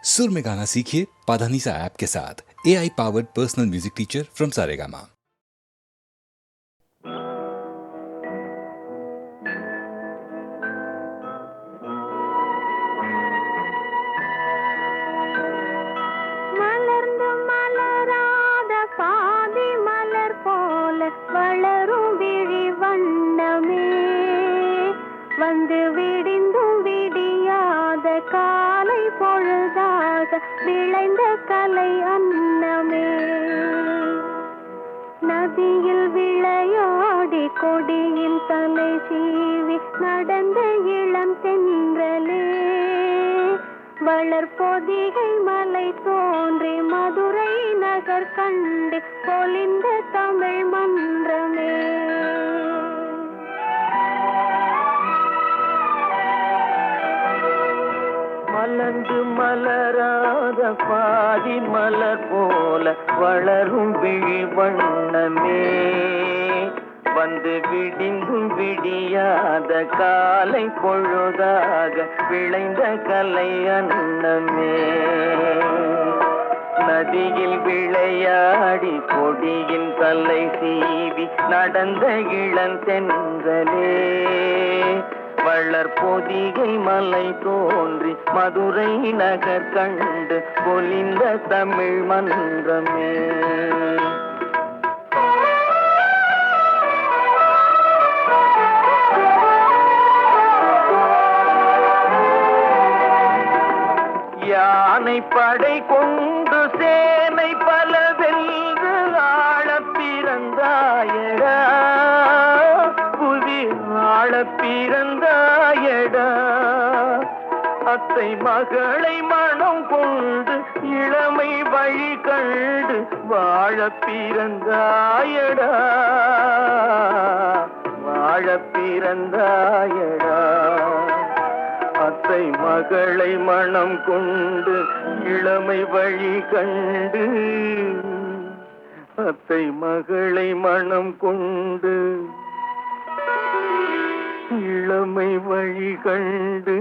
सुर में गाना सीखिए पाधानीसा ऐप के साथ। AI powered personal music teacher from Saregama. மலர்ந்து மலராத பாதி மலர் போல வளரும் விழி வண்ணமே, வந்து விடிந்தும் விடியாத காலை பொழுதாக விளைந்த கலை அன்னமே. நதியில் விளையாடி கொடியில் தலை சீவி நடந்த இளம் தென்றலே, வளர்பொதிகை மலை தோன்றி மதுரை நகர் கண்டு பொலிந்த தமிழ் மன்றமே. மலர்ந்து மலராத பாதி மலர் போல வளரும் விழி வண்ணமே, வந்து விடிந்தும் விடியாத காலை பொழுதாக விளைந்த கலை அன்னமே. நதியில் விளையாடி கொடியின் தலை சீவி நடந்த இளந்தென்றலே, வளர்பொதிகை மலை தோன்றி மதுரை நகர் கண்டு பொலிந்த தமிழ் மன்றமே. யானை படை கொண்டு சேனை பல வென்று ஆள பிறந்தாயடா, புவி ஆள பிறந்தாயடா. அத்தை மகளை மனம் கொண்டு இளமை வழி கண்டு வாழ பிறந்தாயடா, வாழ பிறந்தாயடா. அத்தை மகளை மனம் கொண்டு இளமை வழி கண்டு, அத்தை மகளை மனம் கொண்டு இளமை வழி கண்டு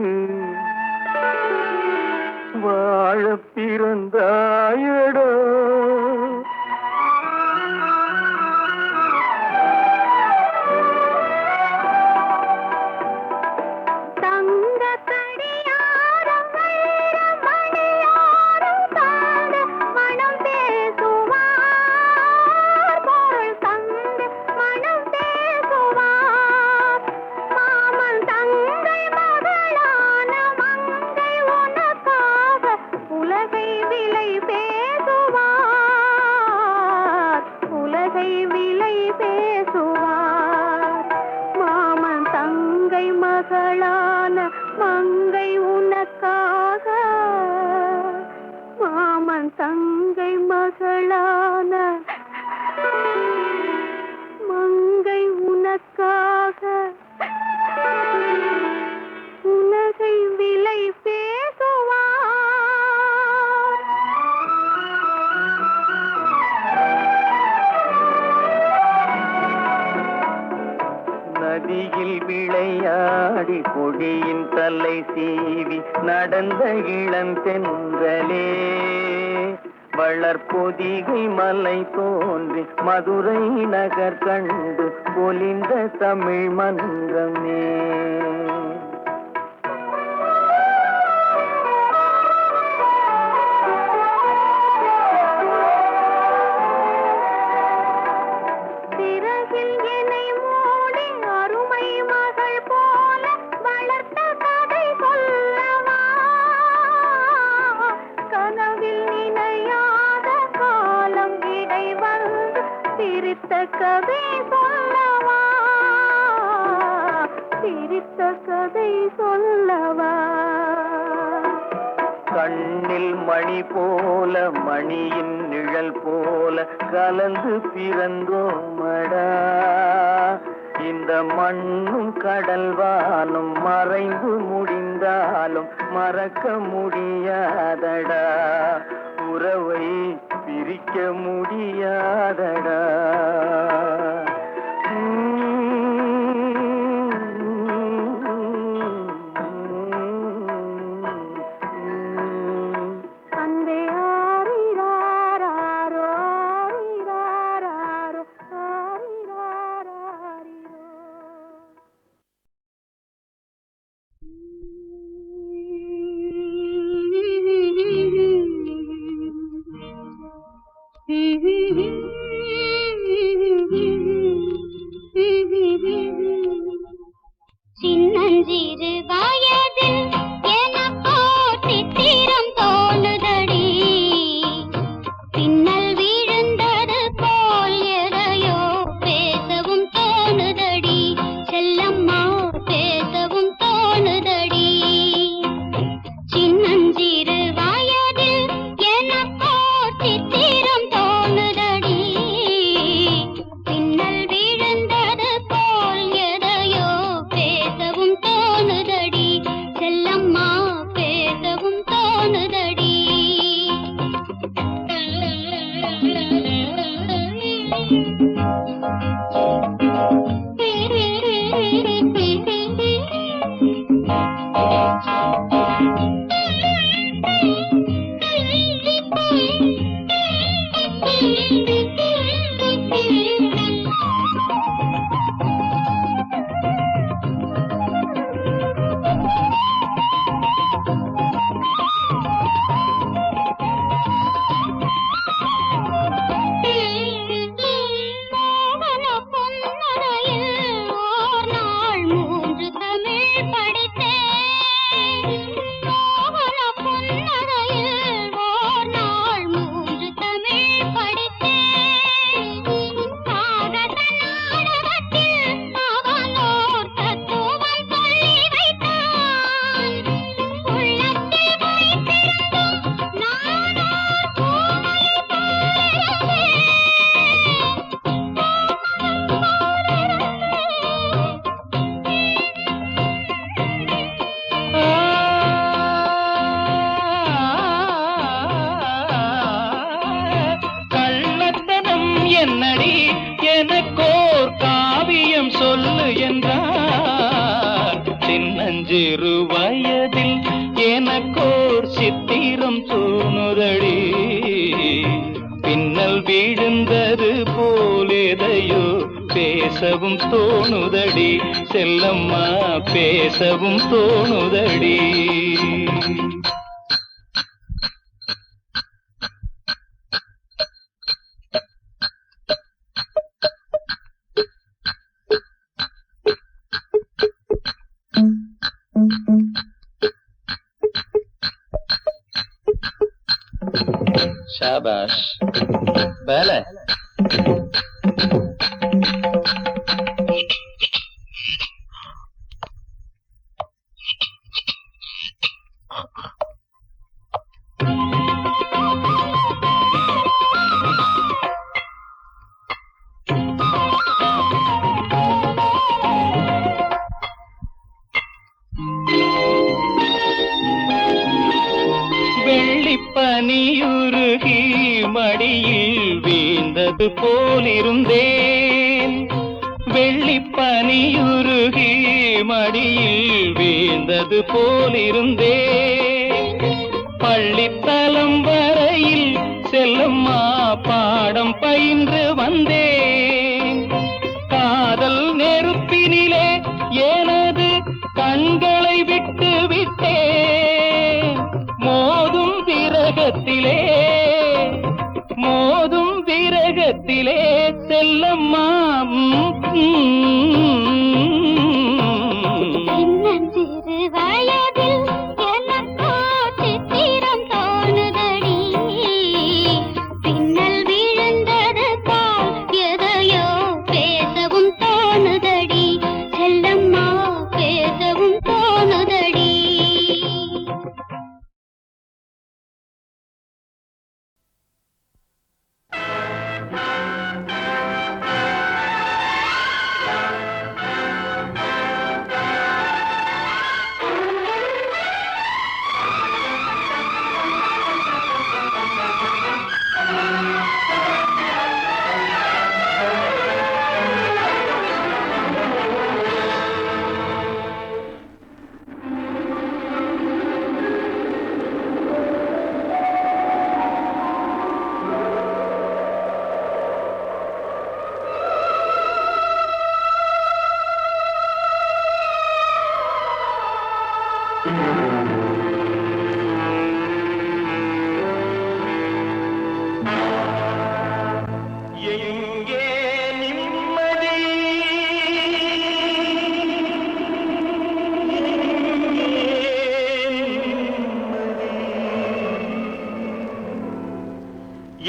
வாழ பிறந்தாயடா. மகளான மங்கை உனக்காக, மாமன் தங்கை மகளான மங்கை உனக்காக உலகை விலை பேசுவார். நதியில் விளையாடி கொடியின் தலை சீவி நடந்த இளந்தென்றலே, வளர்பொதிகை மலை தோன்றி மதுரை நகர் கண்டு பொலிந்த தமிழ் மன்றமே. கதை சொல்லவா, சிரித்த கதை சொல்லவா. கண்ணில் மணி போல மணியின் நிழல் போல கலந்து பிறந்தோமடா, இந்த மண்ணும் கடல்வானும் மறைந்து முடிந்தாலும் மறக்க முடியாதடா, உறவை பிரிக்க முடியாதடா. தோணுதடி பின்னல் விழுந்தது போலேதையோ பேசவும் தோணுதடி செல்லம்மா பேசவும் தோணுதடி शाबाश पहले பனியுருகி மடியில் வீழ்ந்தது போலிருந்தேன் வெள்ளி பனியுருகி மடியில் வீழ்ந்தது போலிருந்தேன் பள்ளித்தலம் வரையில் செல்லம்மா பாடம் பயின்று வந்தேன் காதல் நெருப்பினிலே எனது கண்களை விட்டு விட்டேன் மோதும் விரகத்திலே செல்லம்மா சிறு வயதில் எனக்கோ சித்திரம் தோணுதடி பின்னல் விழுந்தது போல் எதையோ பேசவும் தோணுதடி செல்லம்மா பேசவும் தோணுதடி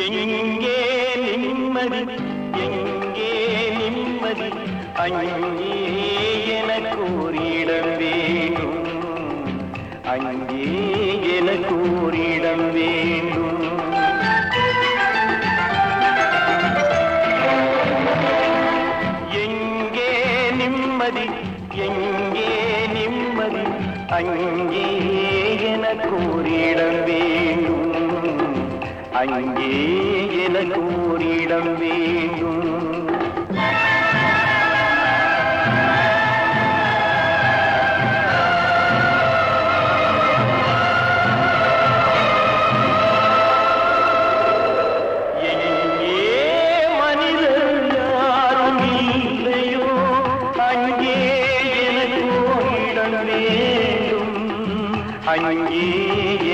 எங்கே நிம்மதி எங்கே நிம்மதி அங்கே எனக்கு ஓரிடம் வேண்டும் அங்கே எனக்கு ஓரிடம் வேண்டும் எங்கே நிம்மதி எங்கே நிம்மதி அங்கே எனக்கு ஓரிடம் வேண்டும் அங்கே எனக்கு ஓரிடம் வேண்டும் அங்கே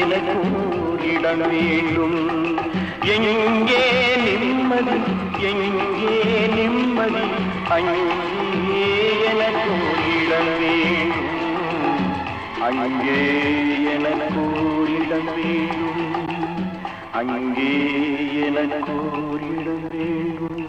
எனக்கு ஓரிடம் வேண்டும் எங்கே நிம்மதி எங்கே நிம்மதி அங்கே எனக்கு ஓரிடம் வேண்டும் அங்கே எனக்கு ஓரிடம் வேண்டும் அங்கே எனக்கு ஓரிடம் வேண்டும்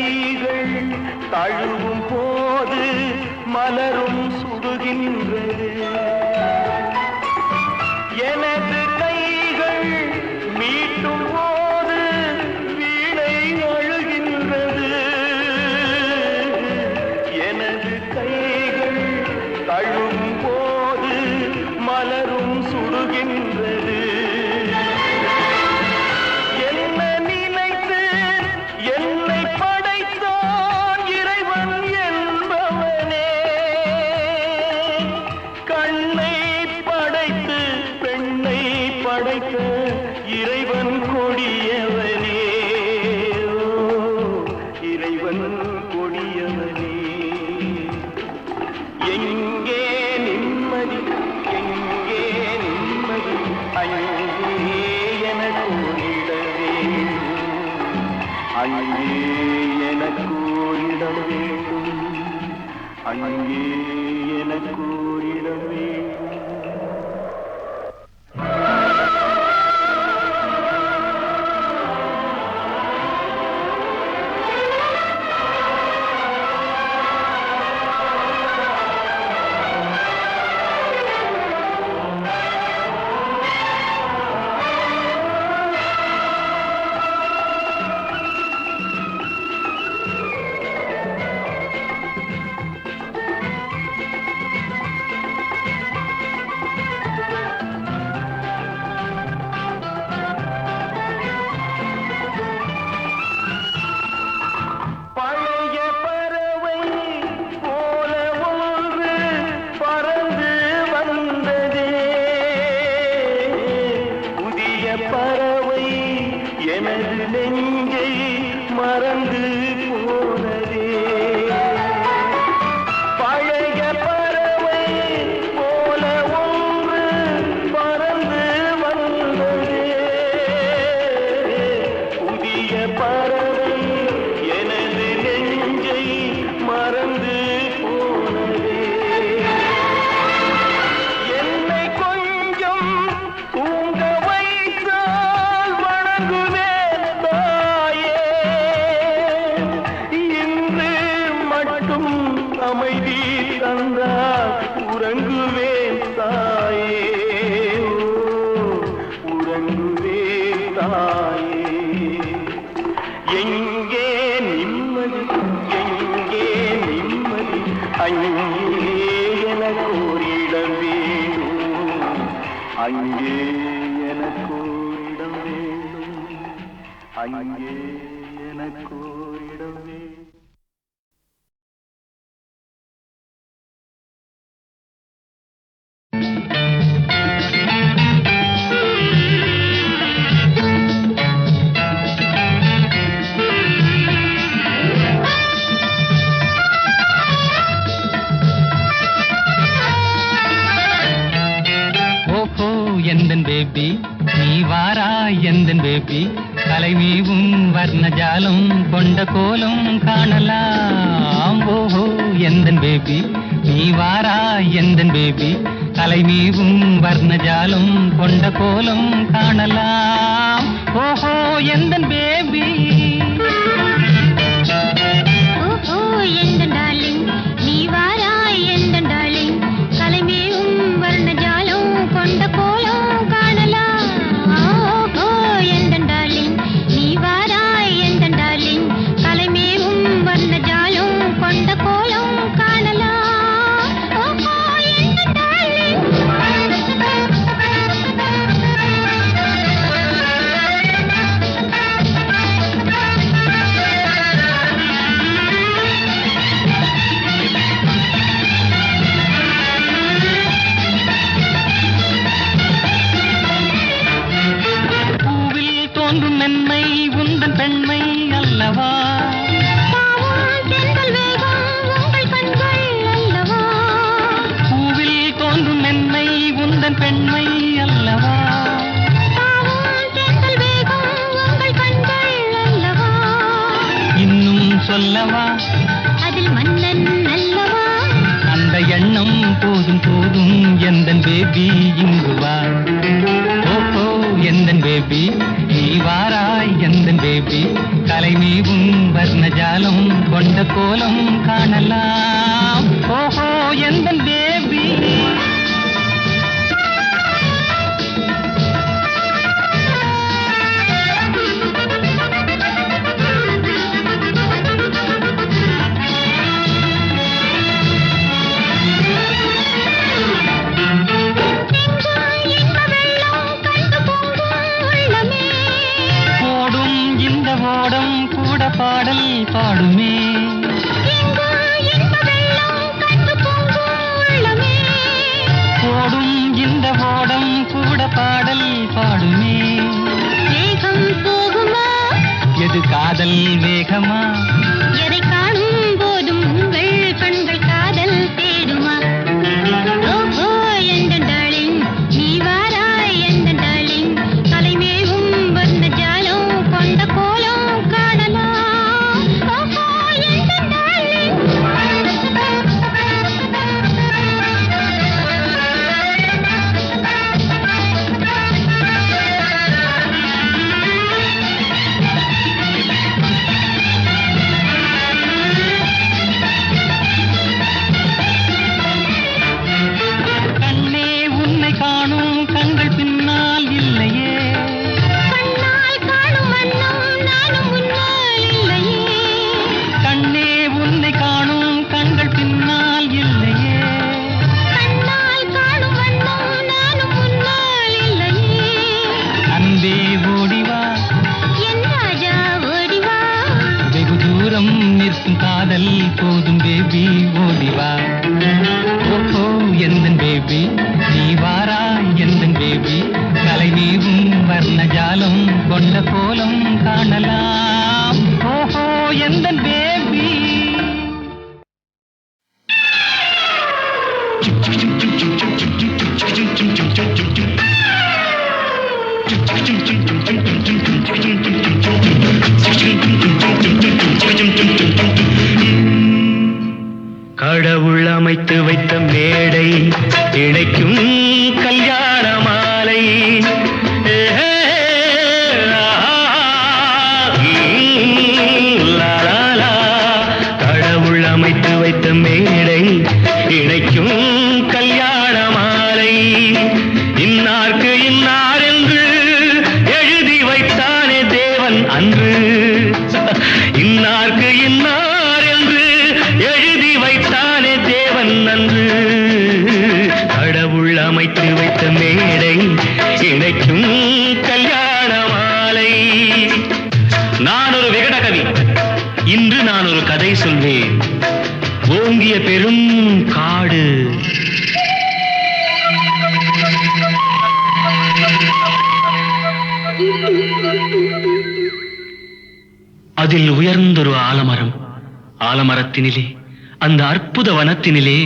கைகள் தழுவும் போது மலரும் சுடுகின்றது எனது கைகள் மீட்டும் போது வீணை அழுகின்றது எனது கைகள் தழுவும் போது மலரும் சுடுகின்றது என்ன நினைத்து என்னை படைத்தான் இறைவன் என்பவனே கண்ணை படைத்து பெண்ணை படைத்த இறைவன் கொடியவனே இறைவன் கொடியவனே எங்கே நிம்மதி எங்கே நிம்மதி அங்கே எனக்கு ஓடிடவே அங்கே எனக்கு ஓடிட வேண்டும் அங்கே எனக்கு ஓடிட வேண்டும் எனது நெஞ்சை மறந்து போனதே பழைய பறவை போல ஒன்று பறந்து வந்ததே புதிய பறவை எனது நெஞ்சை மறந்து போனதே என்னை கொஞ்சம் தூங்க வைத்தால் வணங்குவேன் தாயே இன்று மட்டும் அமைதி தந்தால் உறங்குவேன் தாயே உறங்குவேன் தாயே எங்கே நிம்மதி எங்கே நிம்மதி அங்கே எனக்கு ஓரிடம் வேணும் அங்கே எனக்கு ஓரிடம் வேணும் அங்கே எனக்கு ஓரிடம் வேணும் எந்தன் பேபி நீ வாரா எந்தன் பேபி கலைமீவும் வர்ணஜாலம் கொண்ட கோலம் காணலாம் ஓஹோ எந்தன் பேபி நீ வாரா எந்தன் பேபி கலைமீவும் வர்ணஜாலம் கொண்ட கோலம் காணலாம் ஓஹோ எந்தன் பேபி ஓஹோ எந்தன் டார்லிங் நீ வாரா எந்தன் டார்லிங் கலைமேவும் வர்ணஜாலம் கொண்ட கோலம் காணலாம் ஓஹோ எந்தன் டார்லிங் நீ வாரா எந்தன் டார்லிங் கலைமேவும் வர்ணஜாலம் கொண்ட கோலம் காணலாம் ஓஹோ எந்தன் டார்லிங் பூவில் தோன்றும் மென்மை உந்தன் பெண்மை அல்லவா பாவம் தென்றல் வேகம் உங்கள் கண்கள் அல்லவா பூவில் தோன்றும் மென்மை உந்தன் பெண்மை அல்லவா பாவம் தென்றல் வேகம் உங்கள் கண்கள் அல்லவா இன்னும் சொல்லவா அதில் மன்னன் அல்லவா அந்த எண்ணம் போதும் போதும் எந்தன் பேபி இங்கு வா ஓஹோ எந்தன் பேபி நீ வாராய் எந்தன் பேபி கலைமீவும் வர்ணஜாலம் கொண்ட கோலம் காணலாம். ஓஹோ எந்த பேபி. ஓடம் கூட பாடல் பாடுமே. ஓடும் இந்த ஓடம் கூட பாடல் பாடுமே. வேகம் போகுமா? எது காதல் வேகமா? எதை காணும் போதும் உங்கள் கண்கள் காதல் தேடுமா? ஓஹோ எந்த டார்லிங், நீ வாராய் எந்த டார்லிங், தலைமேவும் வந்த ஜாலம் கொண்ட கோலம் காணலாம். ஓஹோ எந்த டார்லிங். கண்ணே உன்னை காணும் கண்கள் பின்னால் இல்லையே. கண்ணால் காணும் வண்ணம் நானும் முன்னால் இல்லையே. கண்ணே உன்னை காணும் கண்கள் பின்னால் இல்லையே. கண்ணால் காணும் வண்ணம் நானும் முன்னால் இல்லையே. அன்பே ஓடிவா, என் ராஜா ஓடிவா. வெகு தூரம் நிற்கும் காதல் போதும் பேபி ஓடிவா. ஓஹோ எந்தன் பேபி, நீ வாரா எந்தன் பேபி, கலைமீவும் வர்ணஜாலம் கொண்ட கோலம் காணலாம். ஓஹோ எந்தன் பேபி. கடவுள் அமைத்து வைத்த மேடை இணைக்கும் கல்யாண மாலை. கடவுள் அமைத்து வைத்த மேடை இணைக்கும் கல்யாண மாலை. இன்னார்க்கு இன்னார் என்று எழுதி வைத்தானே தேவன் அன்று. இன்னார்க்கு இன்னார் என்று எழுதி வைத்தானே தேவன் அன்று. கடவுள் அமைத்து வைத்த மேடை இணைக்கும் கல்யாண மாலை. நான் ஒரு விகட கவி, இன்று நான் ஒரு கதை சொல்வேன். ஓங்கிய பெரும் காடு, அதில் உயர்ந்தொரு ஆலமரம். ஆலமரத்தினிலே, அந்த அற்புத வனத்தினிலே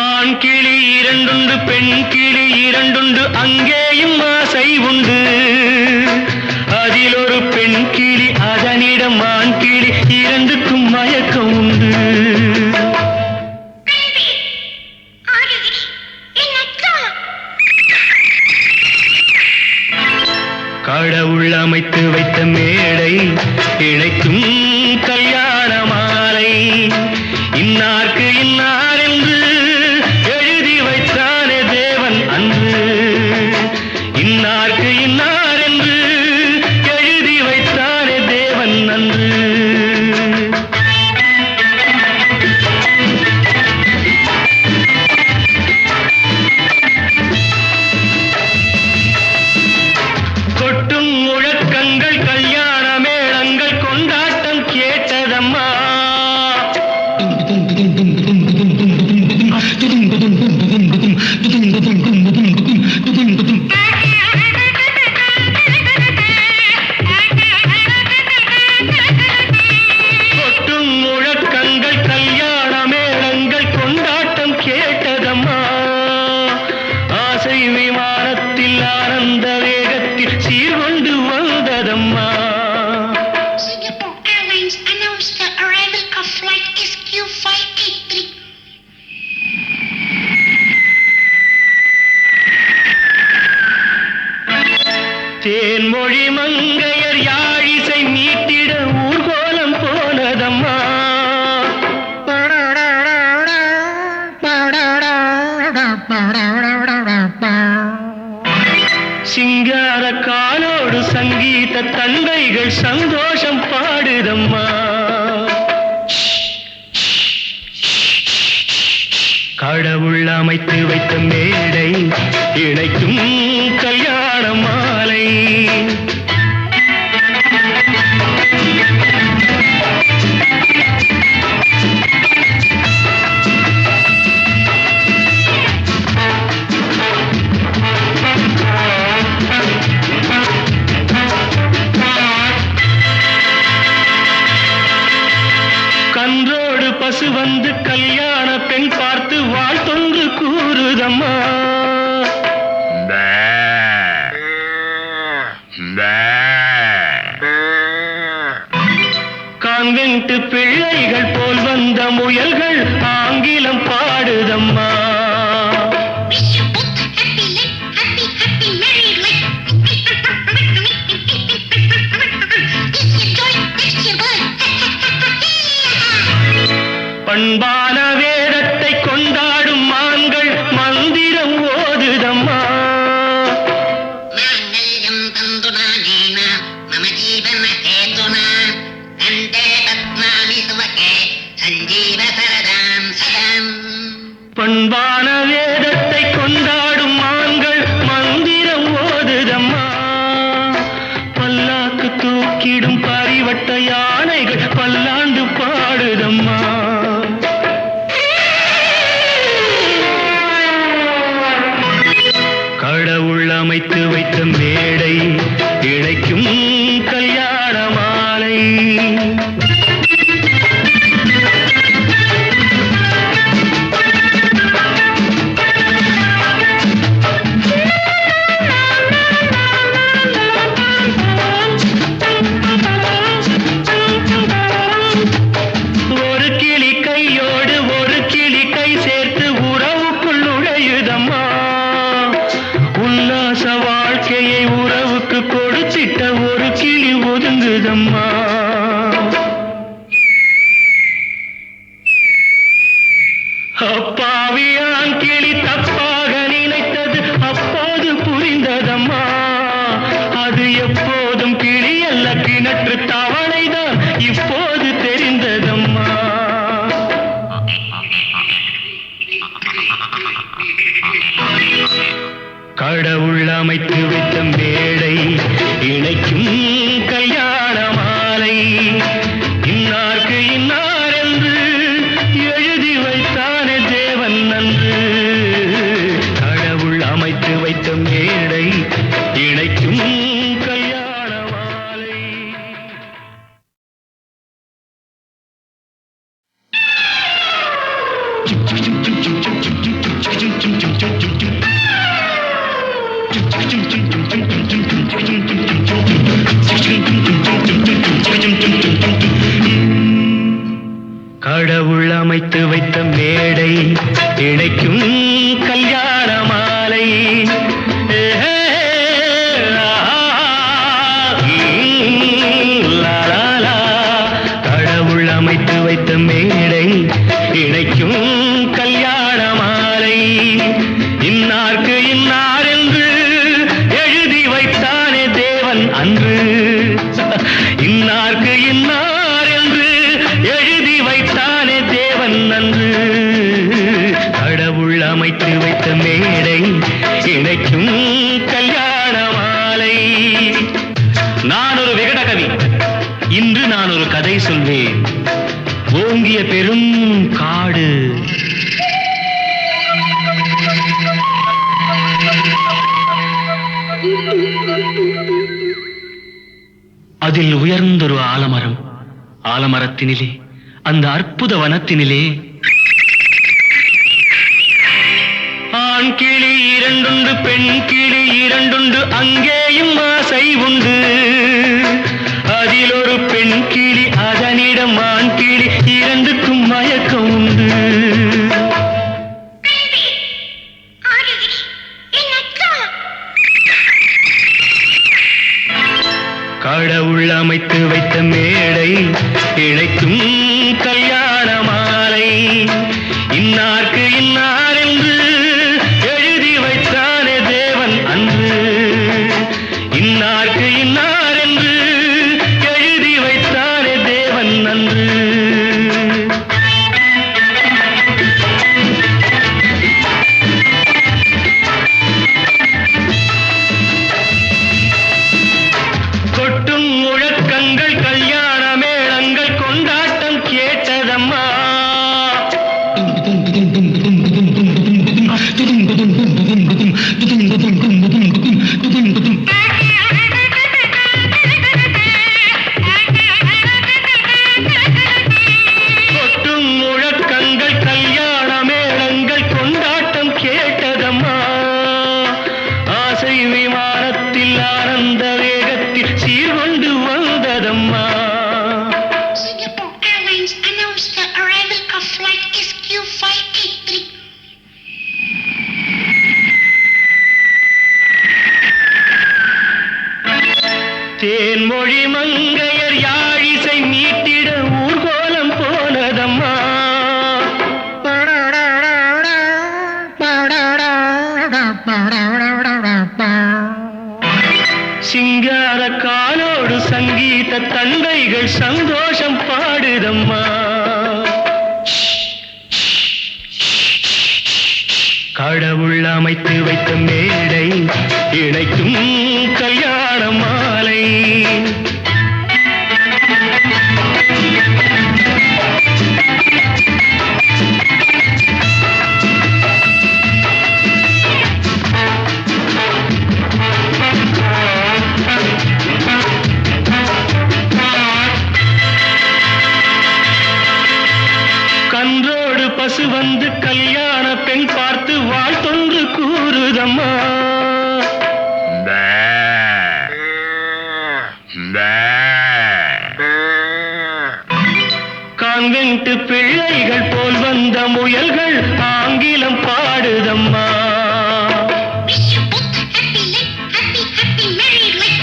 ஆண் கிளி இரண்டுண்டு, பெண் கிளி இரண்டுண்டு, அங்கேயும் ஆசை உண்டு. அதில் ஒரு பெண் கிளி, அதனிடம் ஆண் கிளி, இரண்டுக்கும் மயக்கம் உண்டு. கடவுள் அமைத்து வைத்த மேடை இணைக்கும் கல்யாண மாலை. இன்னார்க்கு இன்னார் என்று எழுதி வைத்தானே தேவன் அன்று. இன்னார்க்கு இன்னார் என்று எழுதி வைத்தானே தேவன் அன்று. கொட்டும் முழக்கங்கள், கல்யாண மேளங்கள், கொண்டாட தோழி மங்கையர் யாழிசை மீட்டிட ஊர்கோலம் போனதம்மா. சிங்கார காலோடு சங்கீத தந்தைகள் சந்தோஷம் பாடுதம்மா. கடவுள் அமைத்து வைத்த மேடை இணைக்கும் கல்யாண மாலை. கன்றோடு பசு வந்து கல்யாண பெண் பார்த்து வாழ்த்தொன்று கூறுதம்மா. கான்வென்ட் பிள்ளைகள் போல் வந்த முயல்கள் ஆங்கிலம் பாடுதம்மா. பண்பான வேதத்தை கொண்டாடும் மான்கள் மந்திரம் ஓதுதம்மா. பண்பான வேதத்தை கொண்டாடும் மான்கள் மந்திரம் ஓதுதம்மா. பல்லாக்கு தூக்கிடும் பரிவட்ட யானைகள் பல்லாண்டு பாடுதம்மா. கடவுள் அமைத்து வைத்த மேடை இணைக்கும் கல்யாண மாலை. ஒரு கிளி கையோடு ஒரு கிளி கை சேர்த்து உறவுக்குள் நுழையுதம்மா. உல்லாச வாழ்க்கையை உறவுக்கு கொடுத்திட்ட ஒரு கிளி ஒதுங்குதம்மா. அப்பாவியான் கிளி தப்பாக நினைத்தது அப்போது புரிந்ததம்மா. அது எப்போதும் கிளி அல்ல கிணற்று தவளைதான் இப்போது தெரிந்ததம்மா. கடவுள் அமைத்து வைத்த மேடை இணைக்கும் கல்யாண மாலை. இன்னார்க்கு இன்னார் என்று எழுதி வைத்தானே தேவன் நன்று. கடவுள் அமைத்து வைத்த மேடை இணைக்கும் கல்யாண மாலை. கடவுள் அமைத்து வைத்த மேடை இணைக்கும் கல்யாண மாலை. கடவுள் அமைத்து வைத்த மேடை இணைக்கும் கல்யாண மாலை. இன்னார்க்கு இன்னார் என்று எழுதி வைத்தானே தேவன் அன்று. இன்னார்க்கு இன்னார் என்று எழுதி வைத்தானே தேவன் அன்று. கடவுள் அமைத்து வைத்த மேடை இணைக்கும் கல்யாண மாலை. நான் ஒரு விகடகவி. இன்று நான் ஒரு கதை சொல்வேன். ஓங்கிய பெரும் காடு. அதில் உயர்ந்தொரு ஆலமரம். ஆலமரத்தினிலே அந்த அற்புத வனத்தினிலே ஆண் கிளி இரண்டுண்டு பெண் கிளி இரண்டுண்டு அங்கேயும் ஆசை உண்டு. அதில் ஒரு பெண் கிளி அதனிடம் ஆண் கிளி இரண்டுக்கும் மயக்கம் உண்டு. கடவுள் அமைத்து வைத்த மேடை இழைக்கும் கல்யாண மாலை இன்னார்க்கு இன்னார் என்று எழுதி வைத்தானே தேவன் அன்று இன்னார்க்கு இன்னார் என்று எழுதி வைத்தானே தேவன் அன்று கொட்டும் முழக்கங்கள் கல்யாண மேளங்கள் கொண்டாட்டம் கேட்டதம்மா கொட்டும் முழக்கங்கள் கல்யாண மேளங்கள் கொண்டாட்டம் கேட்டதம்மா ஆசை விமானத்தில் ஆனந்த வேகத்தில் சீர்கொண்டு வந்ததம்மா Singapore Airlines announced the arrival of flight SQ583. Thenmozhi மங்கையர் யாழிசை மீட்டிட ஊர்கோலம் போனதம்மா சிங்கார காலோடு சங்கீத தந்தைகள் சந்தோஷம் பாடுதம்மா கடவுள் அமைத்து வைத்த மேடை இணைக்கும் கல்யாண மாலை கன்றோடு பசு வந்து கல்யாண பெண் பார்த்து வாழ்த்தொன்று கூறுதம்மா கான்வென்ட் பிள்ளைகள் போல் வந்த முயல்கள் ஆங்கிலம் பாடுதம்மா Wish you both a happy life, happy, happy married life.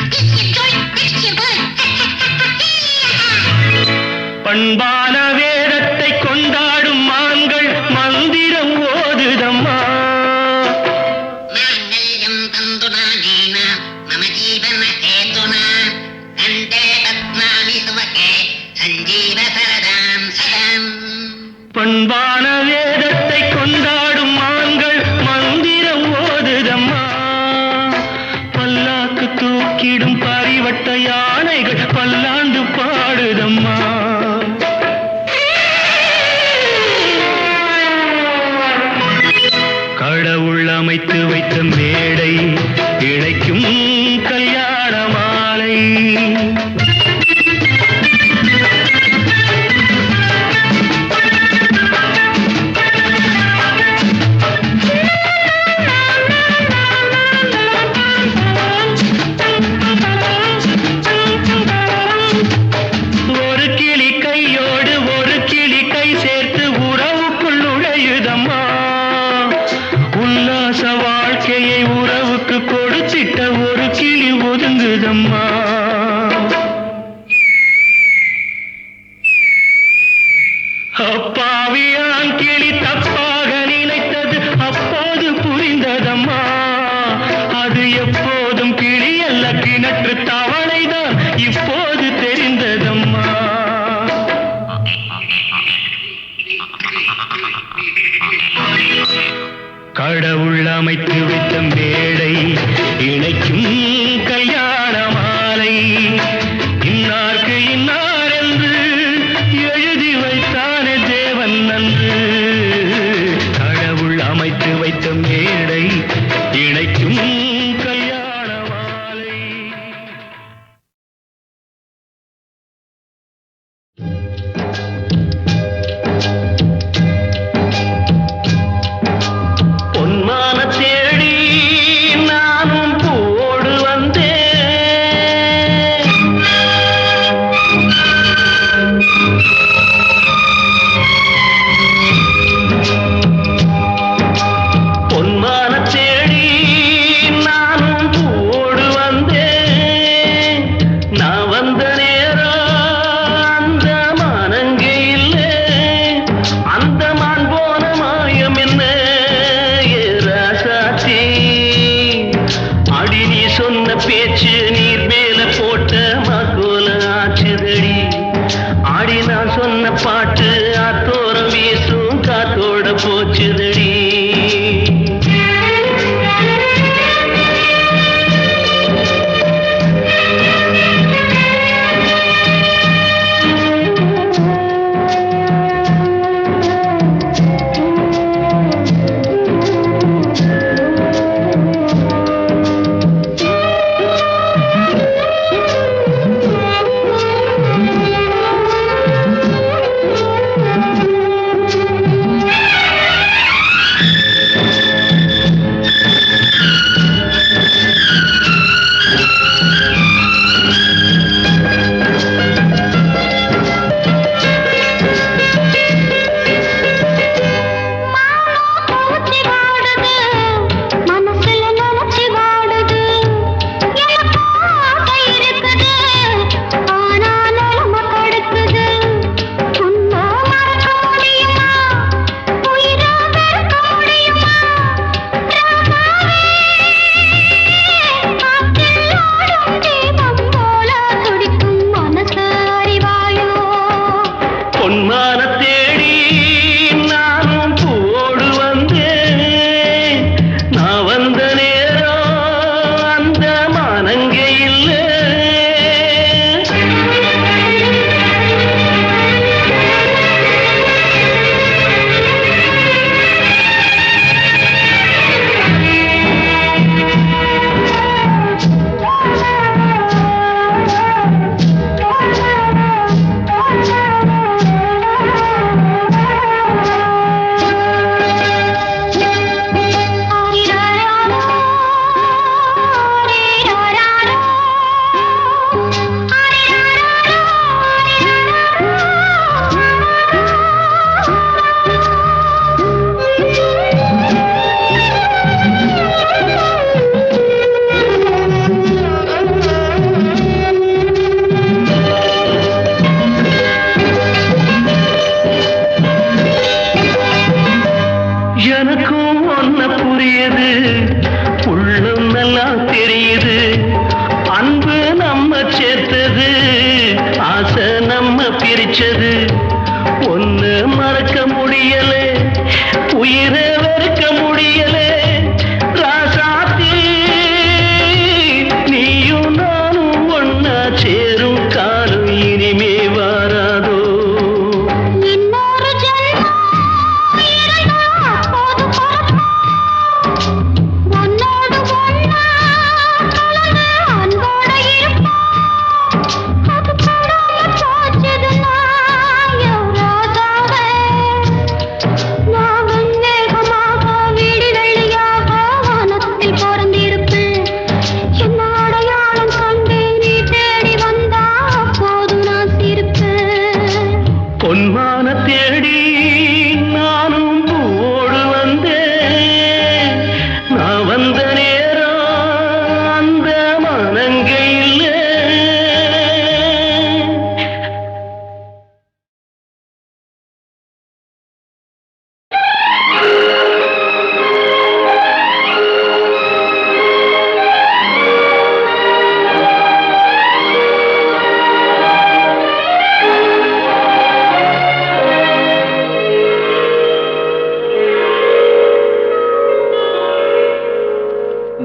This your joy, next your birth. பண்பான வேதத்தை கொண்டாடும் மான்கள் மந்திரம் ஓதுதம்மா माङ्गल्यं तन्तुनानेन मम जीवनहेतुना कण्ठे पद्मानि सुभगे सञ्जीव सरदां सदाम् பண்பான வேதத்தை கொண்டாடும் மான்கள் மந்திரம் ஓதுதம்மா பல்லாக்கு தூக்கிடும் பரிவட்ட யானைகள் பல்லாண்டு பாடுதம்மா கடவுள் அமைத்து வைத்த மேடை இழைக்கும் கல்யாண மாலை ஒரு கிளி கையோடு ஒரு கிளி கை சேர்த்து உறவுக்குள் நுழையுதம்மா உல்லாச வாழ்க்கையை உறவுக்கு கொடுத்திட்ட ஒரு கிளி ஒதுங்குதம்மா அப்பாவியான் கிளி தப்பாக நினைத்தது அப்போது புரிந்ததம்மா அது எப்போதும் கிளி அல்ல கிணற்று தவளைதான் இப்போது தெரிந்ததம்மா கடவுள் அமைத்து வைத்த மேடை இணைக்கும் கல்யாண மாலை இன்னார்க்கு இன்னார் என்று எழுதி வைத்தானே தேவன் நன்று கடவுள் அமைத்து வைத்த மேடை இணைக்கும் கல்யாண மாலை பொன்மான தேடி நானும் போடு வந்தேன்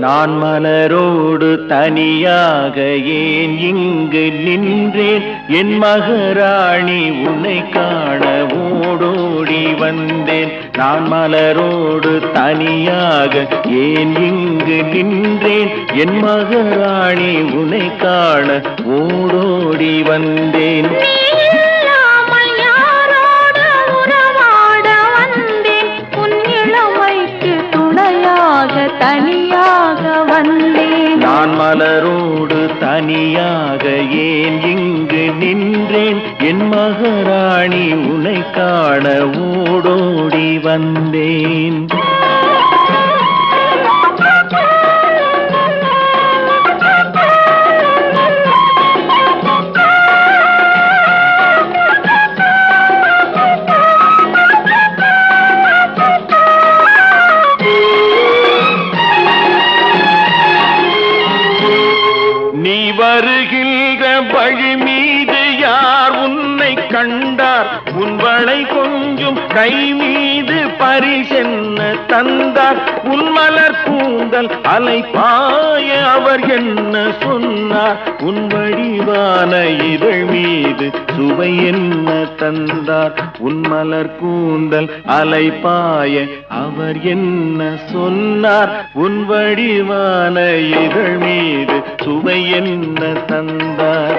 நான் மலரோடு தனியாக ஏன் இங்கு நின்றேன் என் மகராணி உன்னை காண ஓடோடி வந்தேன் நான் மலரோடு தனியாக ஏன் இங்கு நின்றேன் என் மகராணி உன்னை காண ஓடோடி வந்தேன் தனியாக வந்தேன் நான் மலரோடு தனியாக ஏன் இங்கு நின்றேன் என் மகராணி உன்னை காண ஓடோடி வந்தேன் வருகின்ற வழி மீது யார் உன்னை கண்டார் உன் வளை கொஞ்சம் கை மீது பரிசென்ன தந்தார் உன் மலர் கூந்தல் அலைபாய அவர் என்ன சொன்னார் உன் வடிவான இதழ் மீது சுவை என்ன தந்தார் உன் மலர் கூந்தல் அலைபாய அவர் என்ன சொன்னார் உன் வடிவான இதழ் மீது சுவை என்ன தந்தார்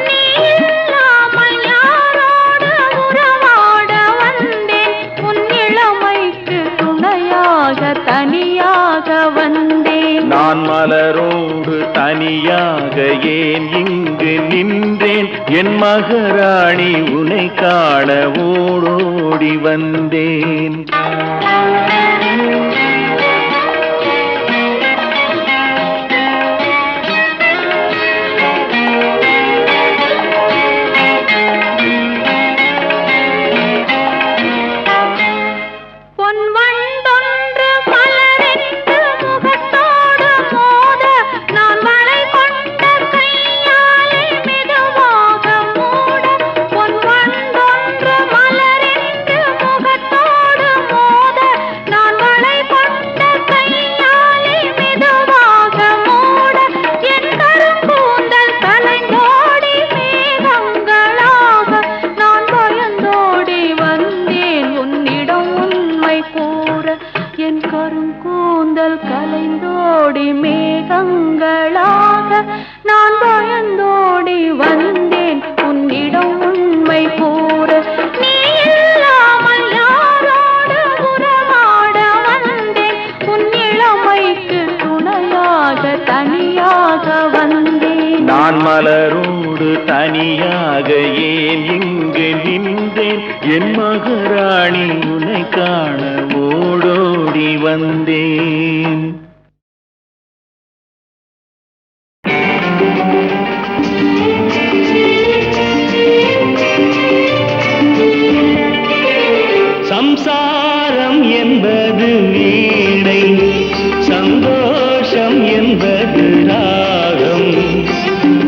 தனியாக வந்தேன் நான் மலரோடு தனியாக ஏன் இங்கு நின்றேன் என் மகராணி உன்னை காண ஓடோடி வந்தேன் கலைந்தோடி மேகங்களாக நான் பயந்தோடி வந்தேன் உன்னிடம் உண்மை கூற நீ இல்லாமல் யாரோடு உறவாட வந்தேன் உன் இளமைக்கு துணையாக தனியாக வந்தேன் நான் மலரோடு தனியாக ஏன் இங்கு நின்றேன் என் மகராணி உன்னை காண ஓடோடி வந்தேன் சம்சாரம் என்பது வீணை சந்தோஷம் என்பது ராகம்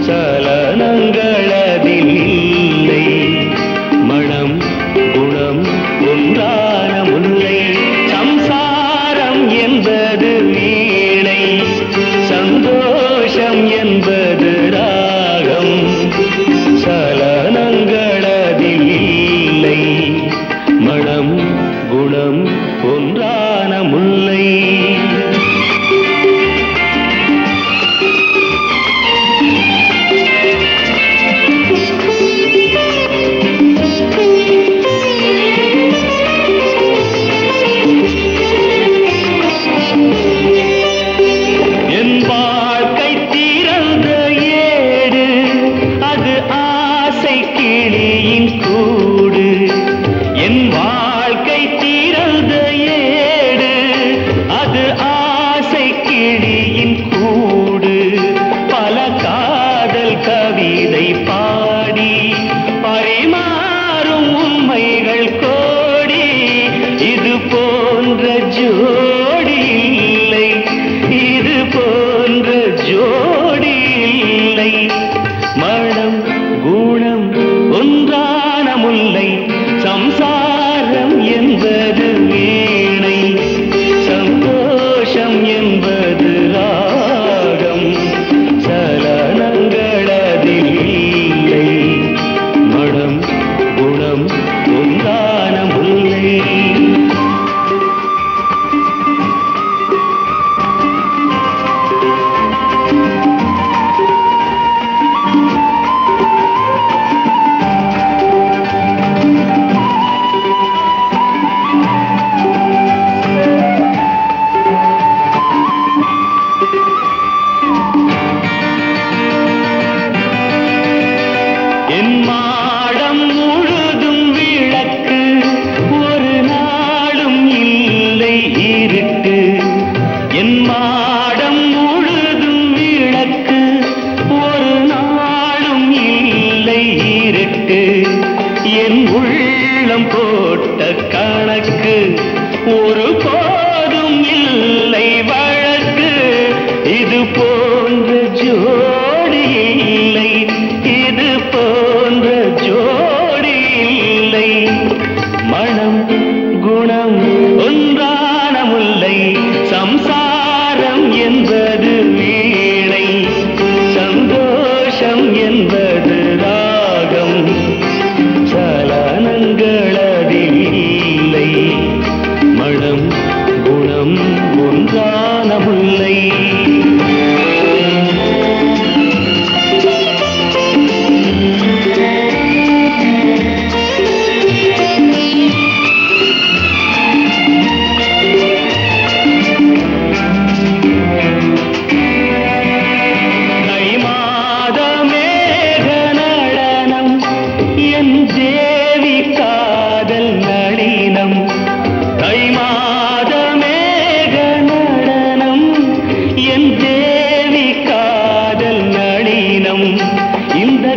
சலனங்களதில் இல்லை மனம் குணம் ஒன்றான முல்லை சம்சாரம் என்பது வீணை சந்தோஷம் என்பது ராகம் சலனங்களதில் இல்லை மனம் குணம் ஒன்றான முல்லை என் வாழ்க்கை திறந்த ஏடு அது ஆசை கிளியின் கூடு என் வாழ்க்கை திறந்த ஏடு அது ஆசை கிளியின் கூடு பல காதல் கவிதை பாடி பரிமாறும் உண்மைகள் கோடி இது போன்ற ஜோடி இல்லை இது போன்ற ஜோடி இல்லை மனம் குணம் ஒன்றான முல்லை சம்சாரம் என்பது வீணை சந்தோஷம் என்பது ராகம் ஒரு போதும் இல்லை வழக்கு இது போன்ற ஜோடி இல்லை இது போன்ற ஜோடி இல்லை மனம் குணம் ஒன்றான முல்லை சம்சாரம் என்பது வீணை சந்தோஷம் என்பது ராகம் சலனங்கள் அதில் இல்லை மனம் குணம் ஒன்றான முல்லை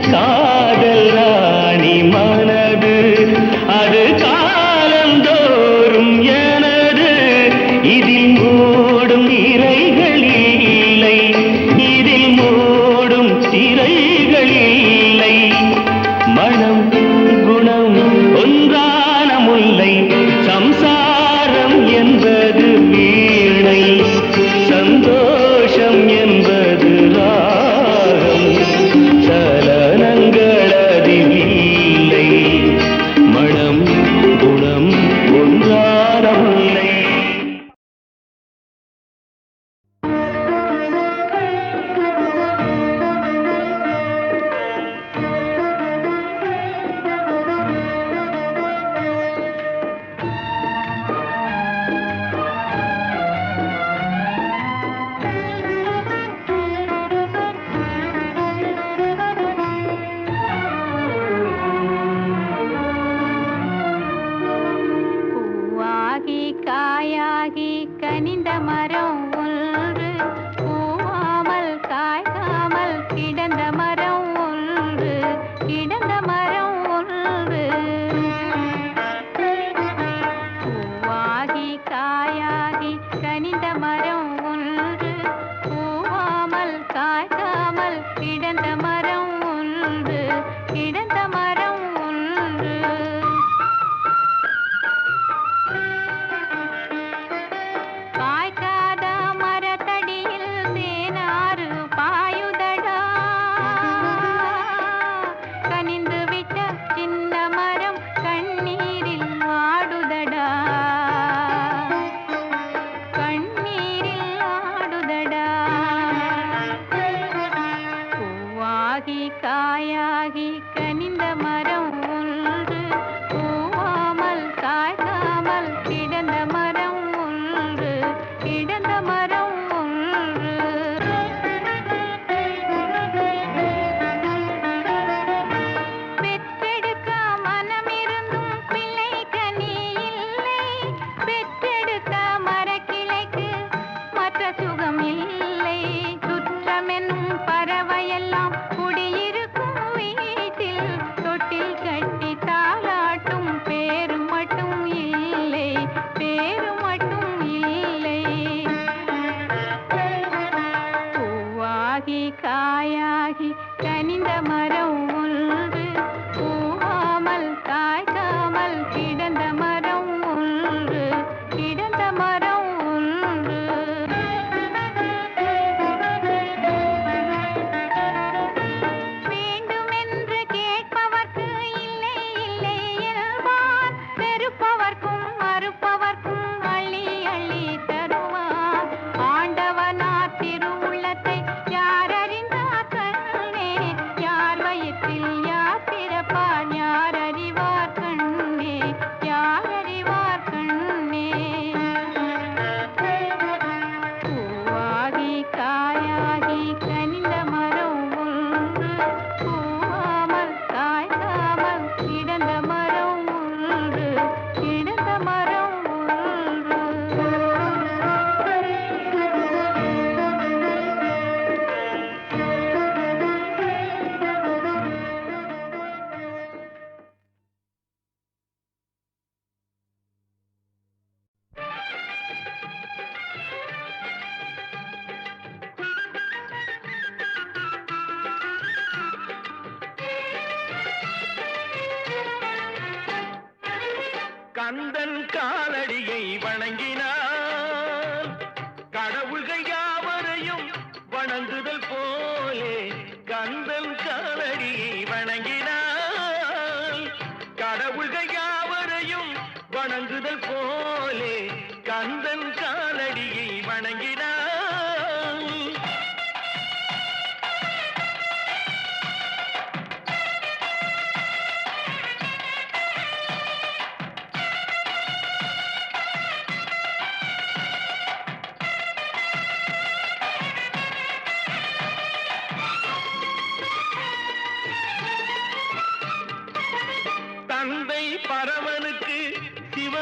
காதல் ராணி மனது அது காலந்தோறும் எனது இதில் மூடும் திரைகள் இல்லை இதில் மூடும் திரைகள் இல்லை மனம் குணம் ஒன்றான முல்லை சம்சாரம் என்பது வீணை சந்தோஷம் என்பது ராகம் சலனங்கள் அதில் இல்லை மனம் குணம் ஒன்றான முல்லை பூவாகி காயாகி கனிந்த மரம் ஒன்று பூவாமல் காய்க்காமல் கிடந்த மரம் ஒன்று கிடந்த மரம் ஒன்று பூவாகி காயாகி கனிந்த மரம் ஒன்று பூவாமல் காய்க்காமல் கிடந்த மரம் ஒன்று கிடந்த மரம் ஒன்று காய்க்காத மரத்தடியில் தேனாறு பாயுதடா கனிந்து விட்ட சின்ன மரம் கண்ணீரில் ஆடுதடா கண்ணீரில் ஆடுதடா பூவாகி காயாகி கனிந்த மரம் ஒன்று பூவாமல் காய்க்காமல் கிடந்த மரம் ஒன்று கிடந்த மரம் ஒன்று பெற்றெடுக்க மனமிருந்தும் பிள்ளை கனி இல்லை பெற்றெடுக்க மரக்கிளைக்கு மற்ற சுகம் இல்லை சுற்றமென்னும் பறவையெல்லாம் குடியிருக்கும் வீட்டில் தொட்டில் கட்டி தாளாட்டும் பேரு மட்டும் இல்லை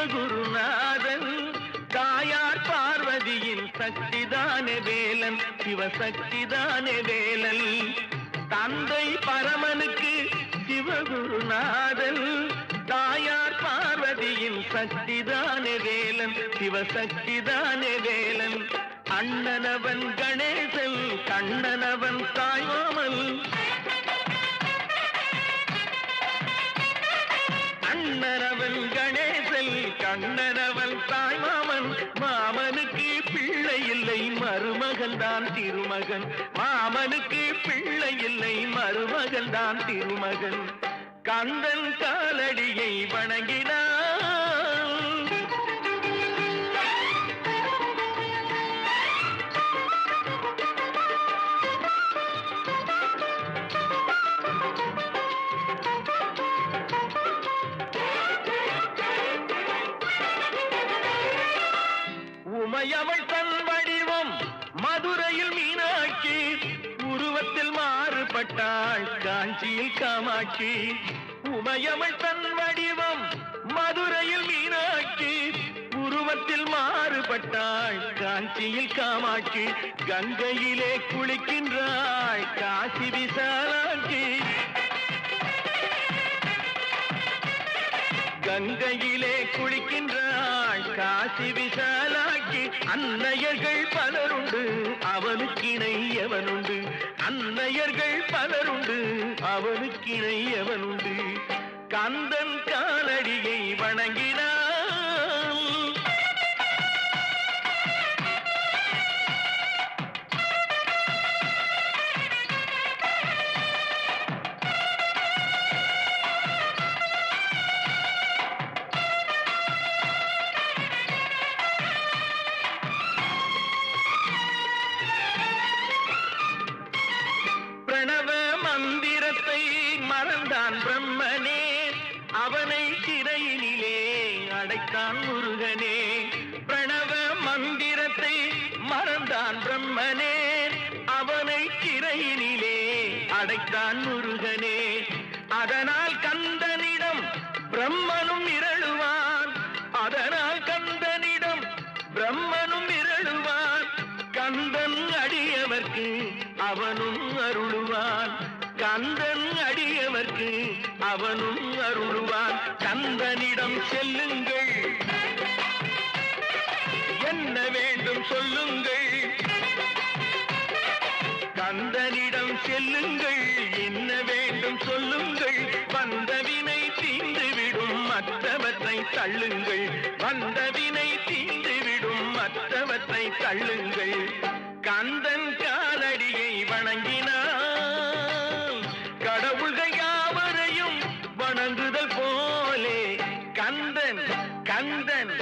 சிவகுருநாதன் தாயார் பார்வதியின் சக்திதானே வேலன் சிவசக்திதானே வேலன் தந்தை பரமனுக்கு சிவகுருநாதன் தாயார் பார்வதியின் சக்திதானே வேலன் சிவசக்திதானே வேலன் அண்ணனவன் கணேசன் கண்ணனவன் தாய்மாமன் அண்ணனவன் கணேசன் கண்ணனவன் தாய்மாமன் மாமனுக்கு பிள்ளை இல்லை மருமகன் தான் திருமகன் மாமனுக்கு பிள்ளை இல்லை மருமகன் தான் திருமகன் கந்தன் காலடியை வணங்கினான் உமையவள் தன் வடிவம் மதுரையில் மீனாட்சி உருவத்தில் மாறுபட்டாள் காஞ்சியில் காமாட்சி உமையவள் தன் வடிவம் மதுரையில் மீனாட்சி உருவத்தில் மாறுபட்டாள் காஞ்சியில் காமாட்சி கங்கையிலே குளிக்கின்றாள் காசி விசாலாட்சி கங்கையிலே குளிக்கின்றாள் காசி விசாலாட்சி அன்னையர்கள் பலருண்டு அவனுக்கிணை எவனுண்டு அன்னையர்கள் பலருண்டு அவனுக்கிணை எவனுண்டு கந்தன் காலடியை வணங்கினான் மறந்தான் பிரம்மனே அவனை சிறையினிலே அடைத்தான் முருகனே பிரணவ மந்திரத்தை மறந்தான் பிரம்மனே அவனை சிறையினிலே அடைத்தான் முருகனே அதனால் கந்தனிடம் பிரம்மனும் இரழுவான் அதனால் கந்தனிடம் பிரம்மனும் இரழுவான் கந்தன் அடியவர்க்கு அவனும் அருளுவான் கந்தன் அடியவர்க்கு அவனும் அருளுவான் கந்தனிடம் செல்லுங்கள் என்ன வேண்டும் சொல்லுங்கள் கந்தனிடம் செல்லுங்கள் என்ன வேண்டும் சொல்லுங்கள் வந்தவினை தீர்ந்துவிடும் மற்றவற்றை தள்ளுங்கள் வந்தவினை தீர்ந்துவிடும் மற்றவற்றை தள்ளுங்கள் கந்தன் காலடியை வணங்கினான் கடவுள்கள் யாவரையும் வணங்குதல் போலே கந்தன் கந்தன்